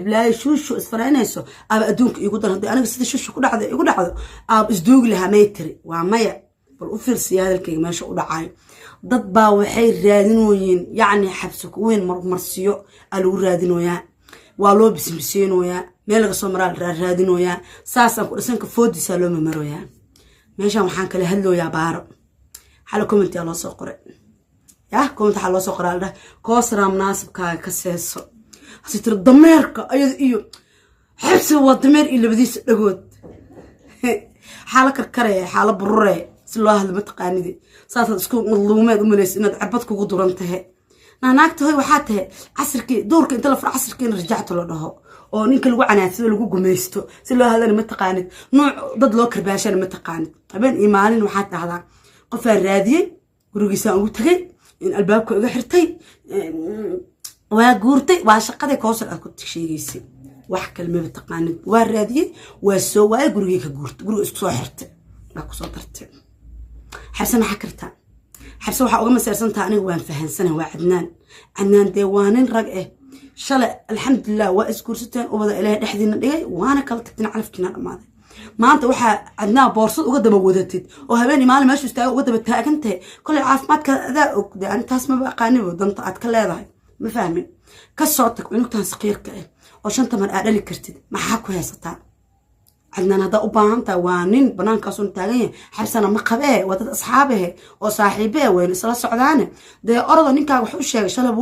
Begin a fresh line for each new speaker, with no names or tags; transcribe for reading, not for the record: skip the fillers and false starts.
لا شو اسفرانيسو aba adduunka igu dar hadii aniga sida shushu ku dhacdo igu dhacdo aab isduug laha meetri waa maya bal u fiirsiya hadalkayga meesha u dhacay dad baa waxay raadinooyin yaani xabsi ku weyn marmarsiyo alu raadinooyaa waa loo bismiseenooyaa meel laga soo maraa raadinooyaa saasan ku dhisanka foodisa loo mamarooyaa meeshan waxaan kala hadlooyaa baaro xal comment yaa loo soo qoray comment waxa loo soo qoraa koosra munaasibkaaga ka seeso sitir dameerka ayad iyo xabsi waa dameer iyo labadiis dhagood xaala karkare xaala burure si loo hadlo ma taqaanidi saasad isku madluumeed u maleys inaad cabad kugu duran tahay naagta hoy waxaa tahay casirkii duurka inta la fur casirkii in rajacto la dhaho oo ninka lagu canaasado lagu gumeysto si loo hadlana ma taqaanid nooc dad loo karbaashana ma taqaanid habeen iyo maalin waxaa dhahdaa qof aan raadiyay gurigiisa ugu tagay in albaabka iga xirtay waa guurtay waa shaqada koosar aad ku sheegaysay wax kalma taqaanid waa raadiyay waa soo waay guriga ka guurtay guriga isku soo xirtay waa ku soo dartay xabsa ma xakarta xabsa waxa uga masaarsantaa aniga waan fahansanahay waa cadnaan deewaanin rag shalay alxamdulillah waa iskuursateen ubada ilaahay dhexdiina dhigay waana kala tagtin calafkiina dhamaaday maanta waxa cadnaa boorsad uga daba wadatid oo habeen maalin meesha istaaga uga daba taagantahay kulay caafimaadka adaa ogday aan taas ma aqaanibo danta aad ka leedahay ma fahmin ka soo tag cunugtan saqiirka oo shanta mar aad dhali kartid maxaa ku haysataa cadnaan hada u baahantaa waa nin banaankaas uu taagan yahay xabsana ma qabee wada asxaabahe oo saaxiibe weyn isla socdaane de orada ninkaaga wax u sheegay shalay